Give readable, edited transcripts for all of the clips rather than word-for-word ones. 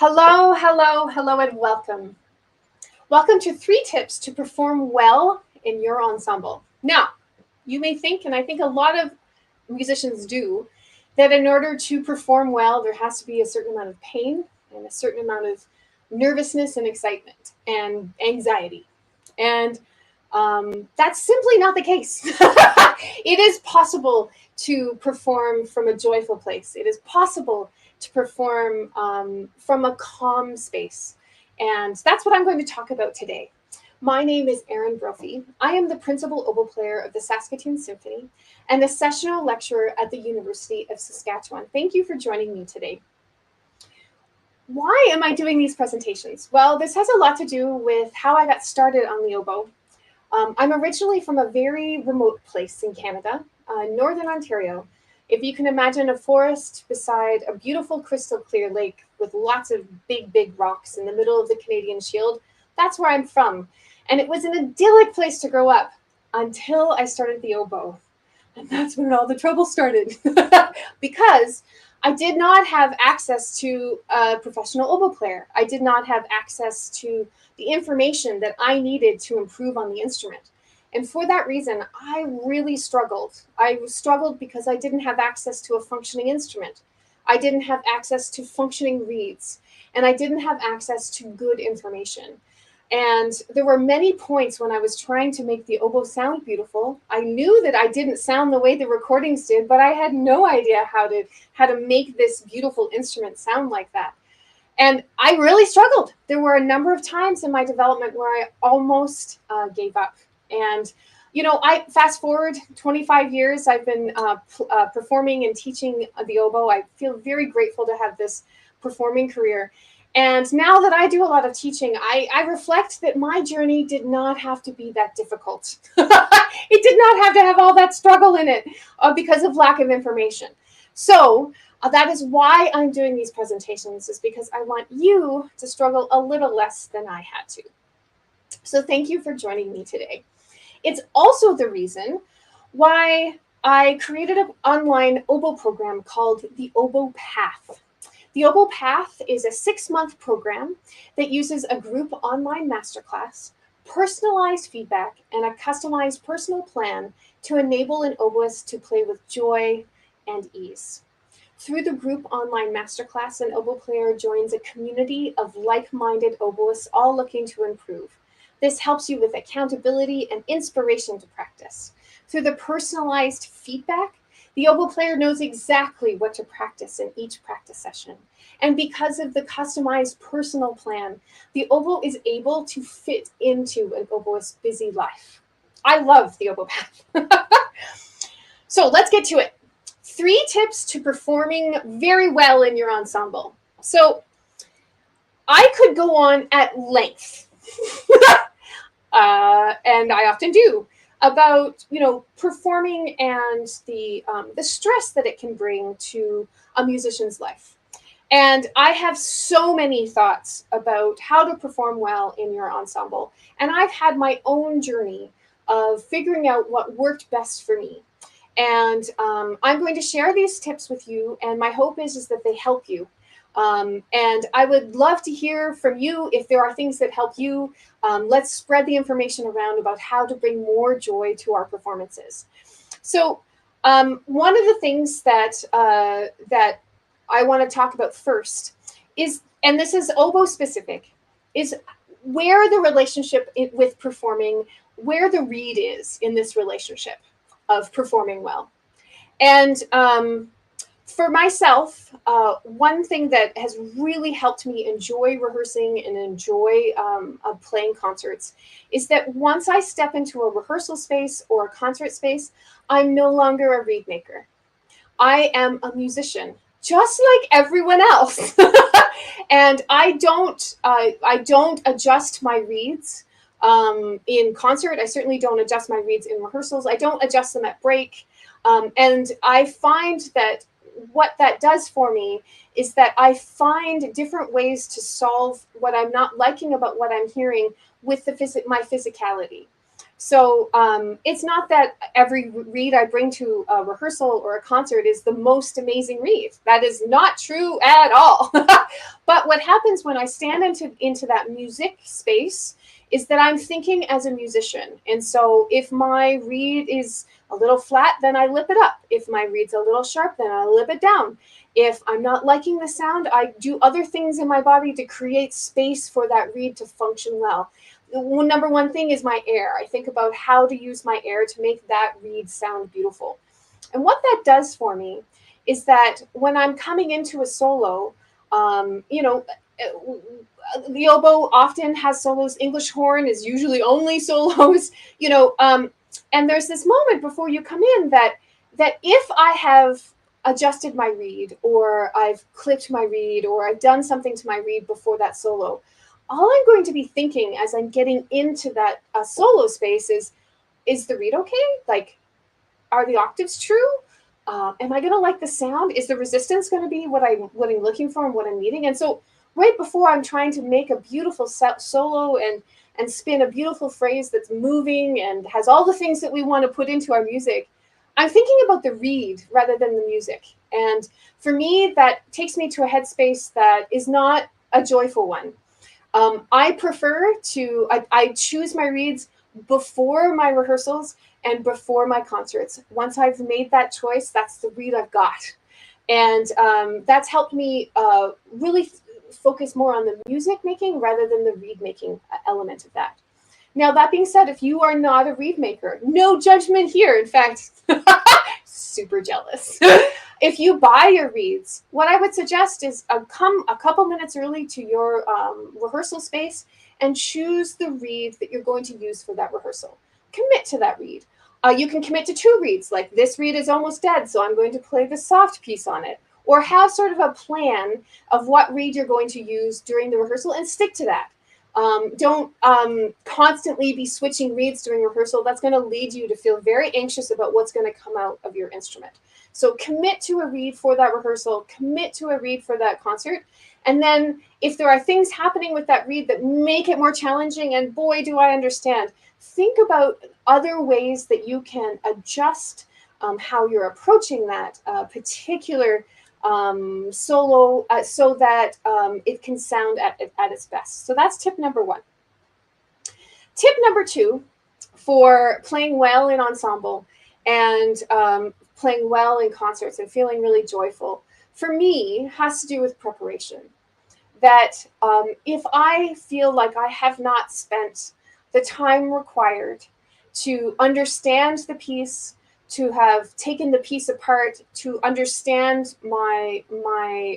Hello, hello, hello, and welcome. Welcome to 3 tips to perform well in your ensemble. Now, you may think, and I think a lot of musicians do, that in order to perform well, there has to be a certain amount of pain and a certain amount of nervousness and excitement and anxiety. And that's simply not the case. It is possible to perform from a joyful place. It is possible to perform from a calm space. And that's what I'm going to talk about today. My name is Erin Brophy. I am the principal oboe player of the Saskatoon Symphony and a sessional lecturer at the University of Saskatchewan. Thank you for joining me today. Why am I doing these presentations? Well, this has a lot to do with how I got started on the oboe. I'm originally from a very remote place in Canada, Northern Ontario. If you can imagine a forest beside a beautiful crystal clear lake with lots of big rocks in the middle of the Canadian Shield, that's where I'm from. And it was an idyllic place to grow up until I started the oboe. And that's when all the trouble started. Because I did not have access to a professional oboe player. I did not have access to the information that I needed to improve on the instrument. And for that reason, I really struggled. I struggled because I didn't have access to a functioning instrument. I didn't have access to functioning reeds, and I didn't have access to good information. And there were many points when I was trying to make the oboe sound beautiful. I knew that I didn't sound the way the recordings did, but I had no idea how to make this beautiful instrument sound like that. And I really struggled. There were a number of times in my development where I almost gave up. And, I fast forward 25 years, I've been performing and teaching the oboe. I feel very grateful to have this performing career. And now that I do a lot of teaching, I reflect that my journey did not have to be that difficult. It did not have to have all that struggle in it because of lack of information. So that is why I'm doing these presentations, is because I want you to struggle a little less than I had to. So thank you for joining me today. It's also the reason why I created an online oboe program called the Oboe Path. The Oboe Path is a 6-month program that uses a group online masterclass, personalized feedback, and a customized personal plan to enable an oboist to play with joy and ease. Through the group online masterclass, an oboe player joins a community of like-minded oboists all looking to improve. This helps you with accountability and inspiration to practice. Through the personalized feedback, the oboe player knows exactly what to practice in each practice session. And because of the customized personal plan, the oboe is able to fit into an oboist's busy life. I love the oboe path. So let's get to it. 3 tips to performing very well in your ensemble. So I could go on at length, and I often do, about performing and the stress that it can bring to a musician's life. And I have so many thoughts about how to perform well in your ensemble. And I've had my own journey of figuring out what worked best for me. And I'm going to share these tips with you, and my hope is that they help you. And I would love to hear from you if there are things that help you. Let's spread the information around about how to bring more joy to our performances. So one of the things that I want to talk about first is, and this is oboe specific, is where the relationship with performing, where the reed is in this relationship of performing well. And for myself, one thing that has really helped me enjoy rehearsing and enjoy playing concerts is that once I step into a rehearsal space or a concert space, I'm no longer a reed maker. I am a musician, just like everyone else. And I don't adjust my reeds in concert. I certainly don't adjust my reeds in rehearsals. I don't adjust them at break. And I find that what that does for me is that I find different ways to solve what I'm not liking about what I'm hearing with my physicality. So it's not that every read I bring to a rehearsal or a concert is the most amazing read. That is not true at all. But what happens when I stand into that music space is that I'm thinking as a musician. And so if my read is a little flat, then I lip it up. If my read's a little sharp, then I lip it down. If I'm not liking the sound, I do other things in my body to create space for that read to function well. Number one thing is my air. I think about how to use my air to make that read sound beautiful. And what that does for me is that when I'm coming into a solo, the oboe often has solos. English horn is usually only solos, and there's this moment before you come in that if I have adjusted my reed, or I've clipped my reed, or I've done something to my reed before that solo, all I'm going to be thinking as I'm getting into that solo space is the reed okay? Like, are the octaves true? Am I going to like the sound? Is the resistance going to be what I'm looking for and what I'm needing? And so right before I'm trying to make a beautiful solo and spin a beautiful phrase that's moving and has all the things that we want to put into our music, I'm thinking about the reed rather than the music. And for me, that takes me to a headspace that is not a joyful one. I prefer to, I choose my reads before my rehearsals and before my concerts. Once I've made that choice, that's the read I've got. And that's helped me really focus more on the music making rather than the read making element of that. Now, that being said, if you are not a reed maker, no judgment here. In fact, super jealous. If you buy your reeds, what I would suggest is come a couple minutes early to your rehearsal space and choose the reed that you're going to use for that rehearsal. Commit to that reed. You can commit to two reeds, like this reed is almost dead, so I'm going to play the soft piece on it. Or have sort of a plan of what reed you're going to use during the rehearsal and stick to that. Don't constantly be switching reeds during rehearsal. That's going to lead you to feel very anxious about what's going to come out of your instrument. So commit to a reed for that rehearsal, commit to a reed for that concert. And then if there are things happening with that reed that make it more challenging, and boy, do I understand, think about other ways that you can adjust how you're approaching that particular solo so that it can sound at its best. So that's tip number one. Tip number two for playing well in ensemble and playing well in concerts and feeling really joyful, for me, has to do with preparation. That if I feel like I have not spent the time required to understand the piece, to have taken the piece apart, to understand my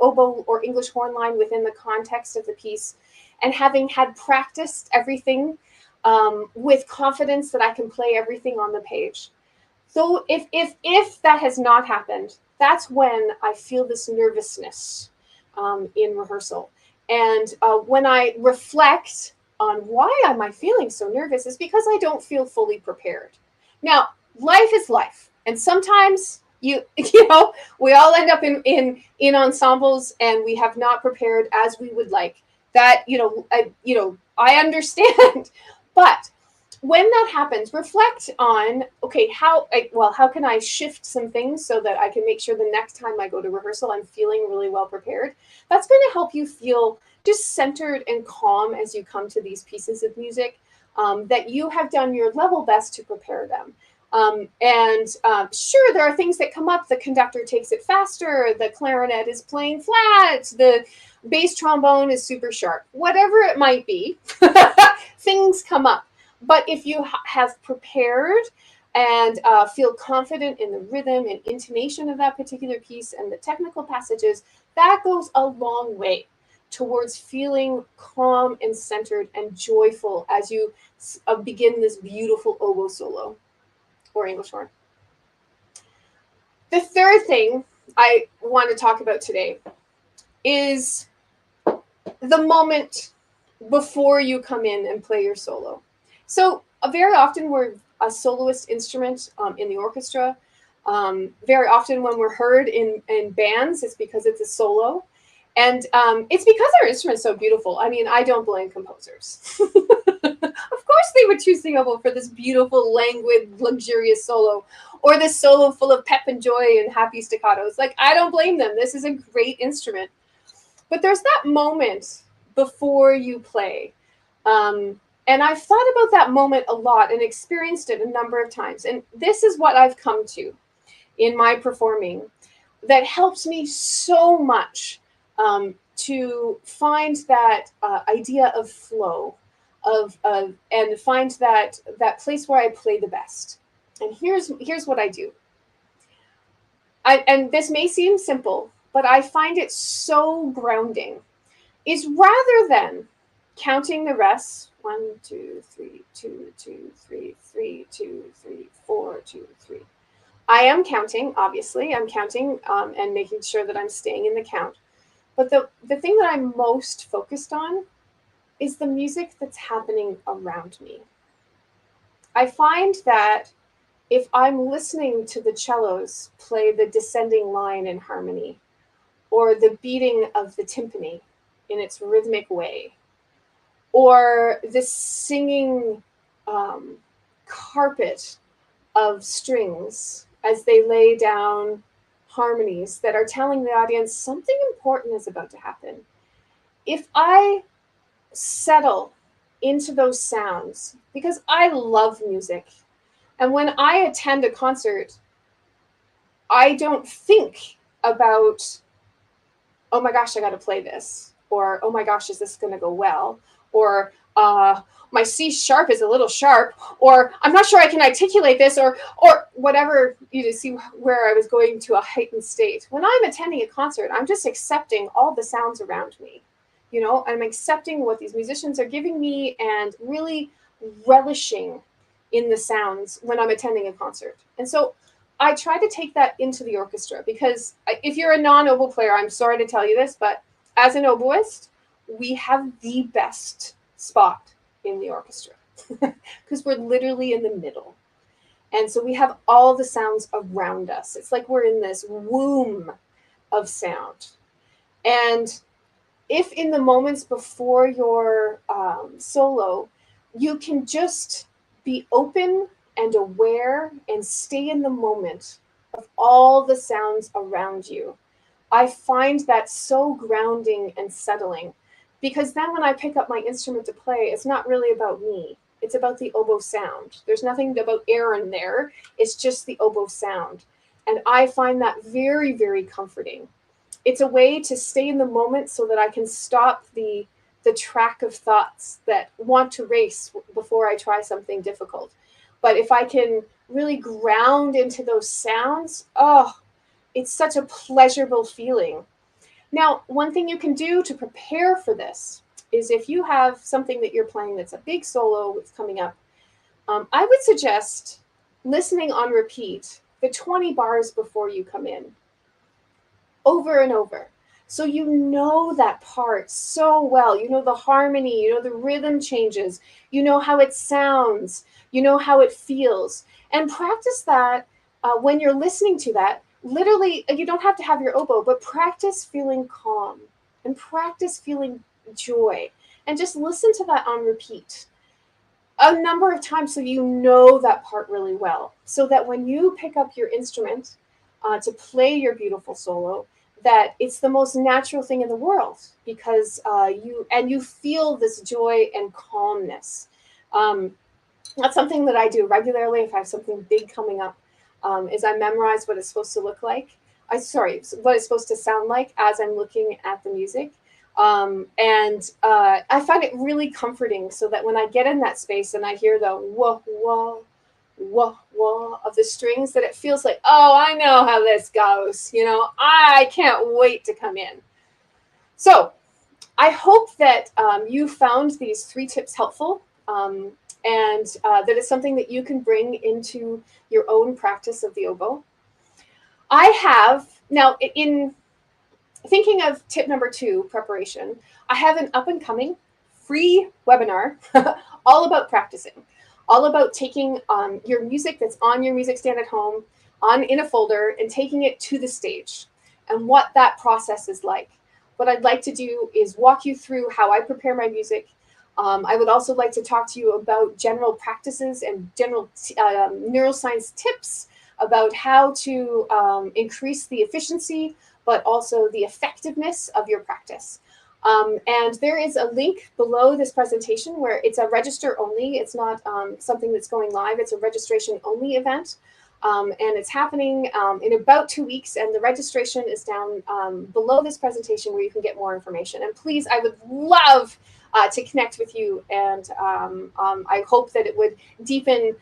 oboe or English horn line within the context of the piece, and having had practiced everything with confidence that I can play everything on the page. So if that has not happened, that's when I feel this nervousness in rehearsal. And when I reflect on why am I feeling so nervous, is because I don't feel fully prepared. Now, life is life, and sometimes you know we all end up in ensembles and we have not prepared as we would like. That I understand, but when that happens, reflect on, okay, how can I shift some things so that I can make sure the next time I go to rehearsal, I'm feeling really well prepared. That's going to help you feel just centered and calm as you come to these pieces of music, that you have done your level best to prepare them. Sure, there are things that come up. The conductor takes it faster. The clarinet is playing flat. The bass trombone is super sharp. Whatever it might be, things come up. But if you have prepared and feel confident in the rhythm and intonation of that particular piece and the technical passages, that goes a long way towards feeling calm and centered and joyful as you begin this beautiful oboe solo or English horn. The third thing I want to talk about today is the moment before you come in and play your solo. So very often we're a soloist instrument in the orchestra. Very often when we're heard in bands, it's because it's a solo. And it's because our instrument's so beautiful. I mean, I don't blame composers. Of course they would choose the oboe for this beautiful, languid, luxurious solo, or this solo full of pep and joy and happy staccatos. Like, I don't blame them. This is a great instrument. But there's that moment before you play. And I've thought about that moment a lot and experienced it a number of times. And this is what I've come to in my performing that helps me so much to find that idea of flow, and find that place where I play the best. And here's what I do. And this may seem simple, but I find it so grounding. Is rather than counting the rests, 1, 2, 3, 2, 2, 3, 3, 2, 3, 4, 2, 3. I am counting, obviously. I'm counting and making sure that I'm staying in the count. But the thing that I'm most focused on is the music that's happening around me. I find that if I'm listening to the cellos play the descending line in harmony, or the beating of the timpani in its rhythmic way, or the singing carpet of strings as they lay down harmonies that are telling the audience something important is about to happen. If I settle into those sounds, because I love music, and when I attend a concert, I don't think about, oh my gosh, I got to play this, or oh my gosh, is this going to go well, or my C sharp is a little sharp, or I'm not sure I can articulate this, or whatever, you see where I was going to a heightened state. When I'm attending a concert, I'm just accepting all the sounds around me. I'm accepting what these musicians are giving me and really relishing in the sounds when I'm attending a concert. And so I try to take that into the orchestra, because if you're a non-oboe player, I'm sorry to tell you this, but as an oboist, we have the best spot in the orchestra because we're literally in the middle. And so we have all the sounds around us. It's like we're in this womb of sound. And if in the moments before your solo, you can just be open and aware and stay in the moment of all the sounds around you, I find that so grounding and settling, because then when I pick up my instrument to play, it's not really about me. It's about the oboe sound. There's nothing about air in there. It's just the oboe sound. And I find that very, very comforting. It's a way to stay in the moment so that I can stop the track of thoughts that want to race before I try something difficult. But if I can really ground into those sounds, it's such a pleasurable feeling. Now, one thing you can do to prepare for this is if you have something that you're playing that's a big solo that's coming up, I would suggest listening on repeat the 20 bars before you come in, over and over. So you know that part so well. You know the harmony, you know the rhythm changes, you know how it sounds, you know how it feels. And practice that when you're listening to that. Literally, you don't have to have your oboe, but practice feeling calm and practice feeling joy. And just listen to that on repeat a number of times so you know that part really well. So that when you pick up your instrument to play your beautiful solo, that it's the most natural thing in the world, because you feel this joy and calmness. That's something that I do regularly if I have something big coming up, is I memorize what it's supposed to look like. What it's supposed to sound like as I'm looking at the music. And I find it really comforting, so that when I get in that space and I hear the wah, wah, wah, wah of the strings, that it feels like, oh, I know how this goes. I can't wait to come in. So I hope that you found these 3 tips helpful, and that it's something that you can bring into your own practice of the oboe. I have, now in thinking of tip number 2, preparation, I have an up and coming free webinar all about practicing, all about taking your music that's on your music stand at home in a folder and taking it to the stage, and what that process is like. What I'd like to do is walk you through how I prepare my music, I would also like to talk to you about general practices and general neuroscience tips about how to increase the efficiency, but also the effectiveness of your practice. And there is a link below this presentation where it's a register only. It's not something that's going live. It's a registration only event. And it's happening in about 2 weeks. And the registration is down below this presentation where you can get more information. And please, I would love to connect with you. And I hope that it would deepen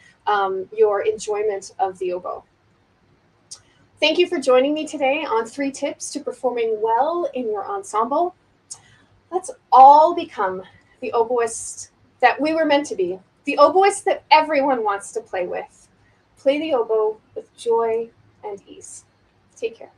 your enjoyment of the oboe. Thank you for joining me today on 3 tips to performing well in your ensemble. Let's all become the oboist that we were meant to be, the oboist that everyone wants to play with. Play the oboe with joy and ease. Take care.